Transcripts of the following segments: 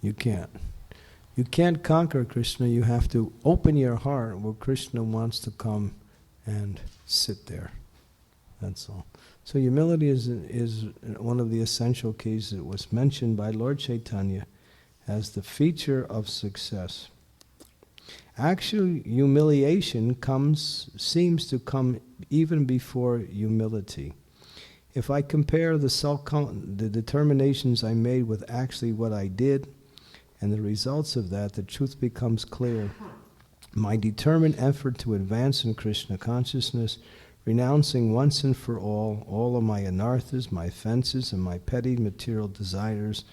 You can't. You can't conquer Krishna. You have to open your heart where Krishna wants to come and sit there. That's all. So humility is one of the essential keys that was mentioned by Lord Chaitanya as the feature of success. Actually, humiliation seems to come even before humility. If I compare the determinations I made with actually what I did and the results of that, the truth becomes clear. My determined effort to advance in Krishna consciousness, renouncing once and for all of my anarthas, my offenses, and my petty material desires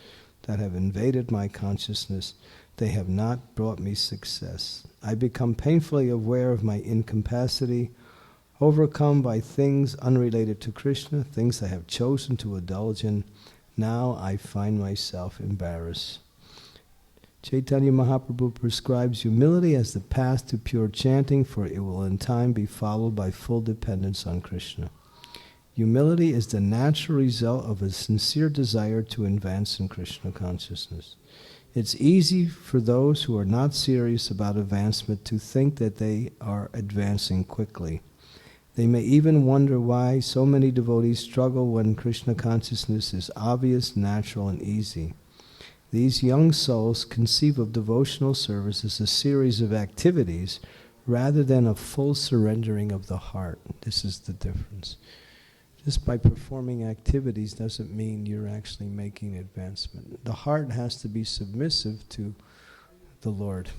that have invaded my consciousness, they have not brought me success. I become painfully aware of my incapacity, overcome by things unrelated to Krishna, things I have chosen to indulge in. Now I find myself embarrassed. Chaitanya Mahaprabhu prescribes humility as the path to pure chanting, for it will in time be followed by full dependence on Krishna. Humility is the natural result of a sincere desire to advance in Krishna consciousness. It's easy for those who are not serious about advancement to think that they are advancing quickly. They may even wonder why so many devotees struggle when Krishna consciousness is obvious, natural, and easy. These young souls conceive of devotional service as a series of activities rather than a full surrendering of the heart. This is the difference. Just by performing activities doesn't mean you're actually making advancement. The heart has to be submissive to the Lord.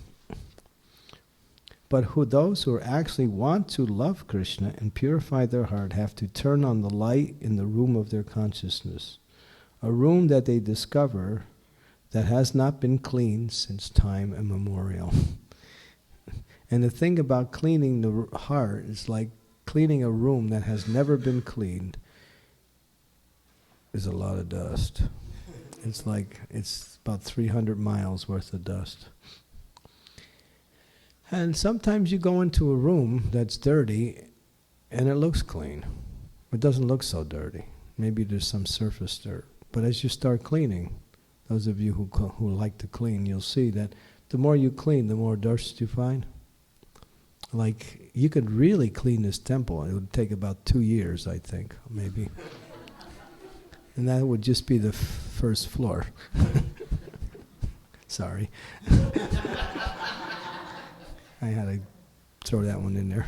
But those who actually want to love Krishna and purify their heart have to turn on the light in the room of their consciousness, a room that they discover that has not been cleaned since time immemorial. And the thing about cleaning the heart is like cleaning a room that has never been cleaned is a lot of dust. It's about 300 miles worth of dust. And sometimes you go into a room that's dirty and it looks clean. It doesn't look so dirty. Maybe there's some surface dirt. But as you start cleaning, those of you who like to clean, you'll see that the more you clean, the more dust you find. Like, you could really clean this temple. It would take about 2 years, I think, maybe. And that would just be the first floor. Sorry. I had to throw that one in there.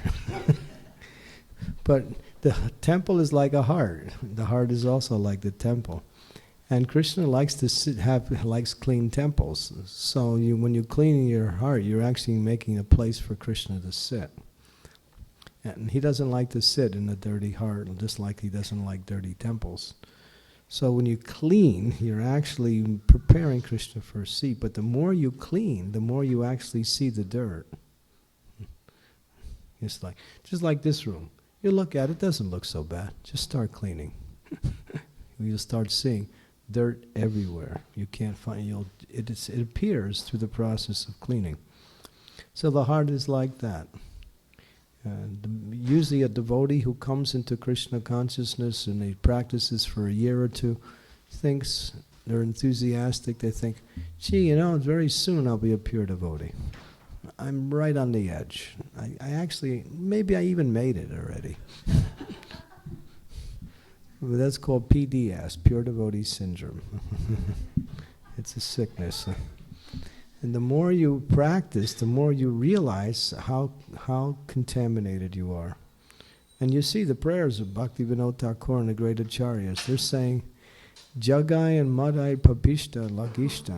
But the temple is like a heart. The heart is also like the temple. And Krishna likes likes clean temples. So when you clean your heart, you're actually making a place for Krishna to sit. And he doesn't like to sit in a dirty heart, just like he doesn't like dirty temples. So when you clean, you're actually preparing Krishna for a seat. But the more you clean, the more you actually see the dirt. It's just like this room. You look at it, doesn't look so bad. Just start cleaning. You'll start seeing dirt everywhere. You can't find, it appears through the process of cleaning. So the heart is like that. Usually a devotee who comes into Krishna consciousness and he practices for a year or two, thinks they're enthusiastic, they think, gee, very soon I'll be a pure devotee. I'm right on the edge. I actually, maybe I even made it already. Well, that's called PDS, Pure Devotee Syndrome. It's a sickness. And the more you practice, the more you realize how contaminated you are. And you see the prayers of Bhaktivinoda Thakur and the great acharyas. They're saying, Jagai and Madai Papishta Lagishta.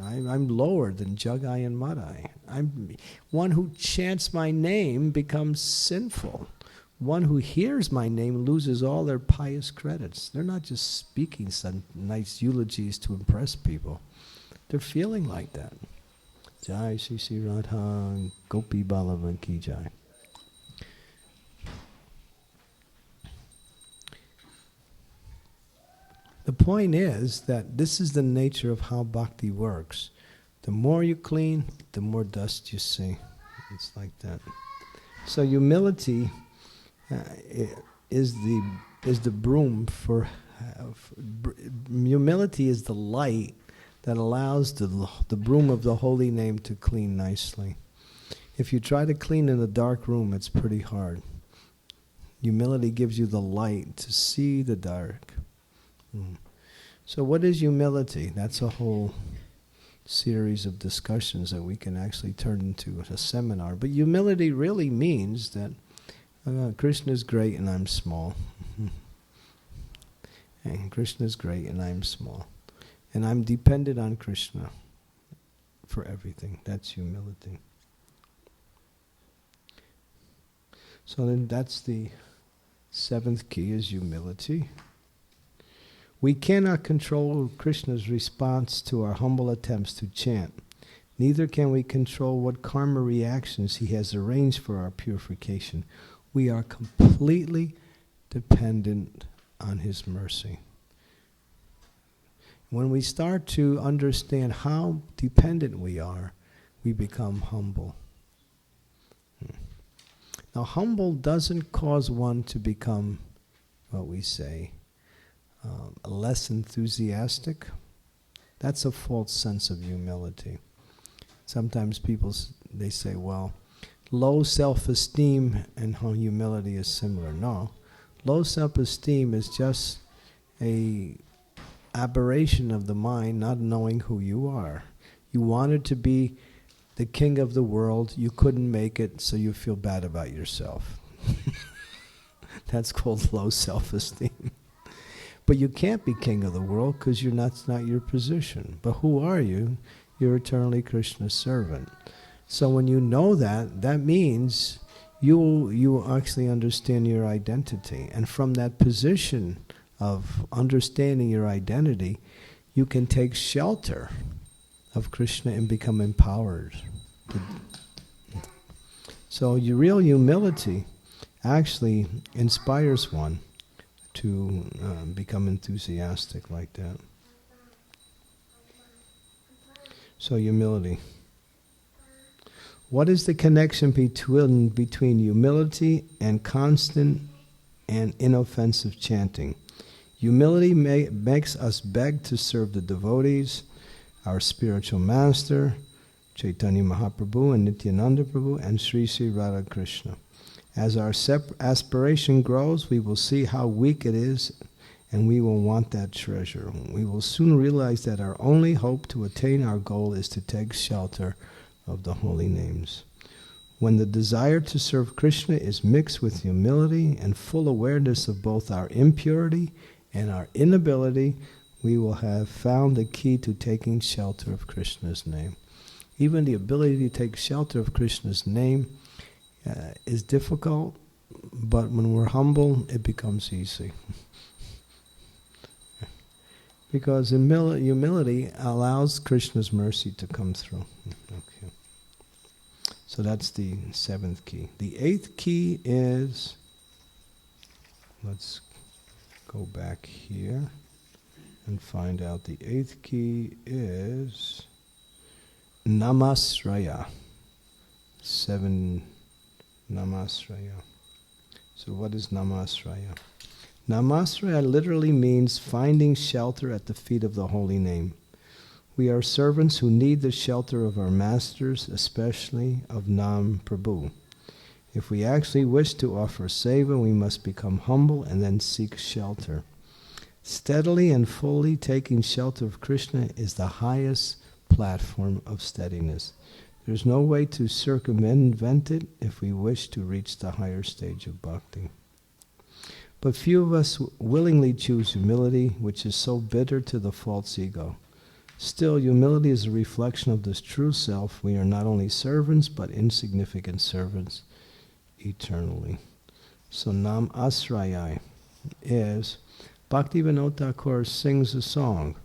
I'm lower than Jagai and Madai. One who chants my name becomes sinful. One who hears my name loses all their pious credits. They're not just speaking some nice eulogies to impress people. They're feeling like that. Jai Shri Shri Radha Gopi Balavan Ki Jai. The point is that this is the nature of how bhakti works. The more you clean, the more dust you see. It's like that. So humility is the broom for humility is the light that allows the broom of the holy name to clean nicely. If you try to clean in a dark room, it's pretty hard. Humility gives you the light to see the dark. So what is humility? That's a whole series of discussions that we can actually turn into a seminar. But humility really means that Krishna is great and I'm small. And Krishna is great and I'm small. And I'm dependent on Krishna for everything. That's humility. So then that's the seventh key, is humility. We cannot control Krishna's response to our humble attempts to chant. Neither can we control what karma reactions he has arranged for our purification. We are completely dependent on his mercy. When we start to understand how dependent we are, we become humble. Now, humble doesn't cause one to become, what we say, less enthusiastic. That's a false sense of humility. Sometimes people, they say, well, low self-esteem and humility is similar. No, low self-esteem is just a aberration of the mind, not knowing who you are. You wanted to be the king of the world, you couldn't make it, so you feel bad about yourself. That's called low self-esteem. But you can't be king of the world because that's not your position. But who are you? You're eternally Krishna's servant. So when you know that, that means you actually understand your identity. And from that position of understanding your identity, you can take shelter of Krishna and become empowered. So your real humility actually inspires one to become enthusiastic like that. So humility. What is the connection between humility and constant and inoffensive chanting? Humility makes us beg to serve the devotees, our spiritual master, Chaitanya Mahaprabhu and Nityananda Prabhu, and Sri Sri Radha Krishna. As our aspiration grows, we will see how weak it is, and we will want that treasure. We will soon realize that our only hope to attain our goal is to take shelter of the holy names. When the desire to serve Krishna is mixed with humility and full awareness of both our impurity and our inability, we will have found the key to taking shelter of Krishna's name. Even the ability to take shelter of Krishna's name is difficult, but when we're humble, it becomes easy. Because humility allows Krishna's mercy to come through. Okay. So that's the seventh key. The eighth key is, let's go back here and find out. The eighth key is Namasraya. 7 Namasraya. So what is Namasraya? Namasraya literally means finding shelter at the feet of the holy name. We are servants who need the shelter of our masters, especially of Nam Prabhu. If we actually wish to offer seva, we must become humble and then seek shelter. Steadily and fully taking shelter of Krishna is the highest platform of steadiness. There's no way to circumvent it if we wish to reach the higher stage of bhakti. But few of us willingly choose humility, which is so bitter to the false ego. Still, humility is a reflection of this true self. We are not only servants, but insignificant servants eternally. So Nam Asrayai is, Bhaktivinoda Thakur sings a song.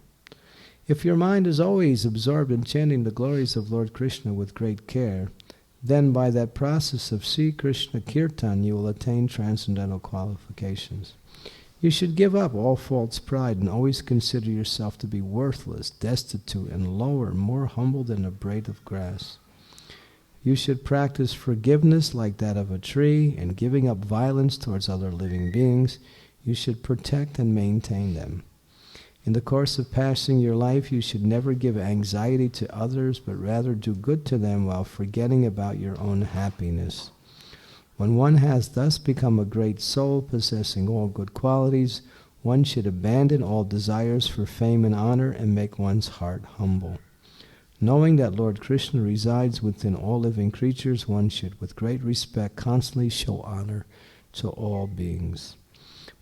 If your mind is always absorbed in chanting the glories of Lord Krishna with great care, then by that process of Sri Krishna Kirtan you will attain transcendental qualifications. You should give up all false pride and always consider yourself to be worthless, destitute, and lower, more humble than a blade of grass. You should practice forgiveness like that of a tree, and giving up violence towards other living beings, you should protect and maintain them. In the course of passing your life, you should never give anxiety to others, but rather do good to them while forgetting about your own happiness. When one has thus become a great soul possessing all good qualities, one should abandon all desires for fame and honor and make one's heart humble. Knowing that Lord Krishna resides within all living creatures, one should with great respect constantly show honor to all beings.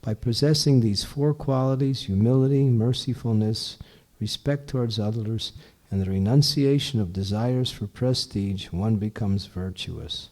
By possessing these four qualities, humility, mercifulness, respect towards others, and the renunciation of desires for prestige, one becomes virtuous.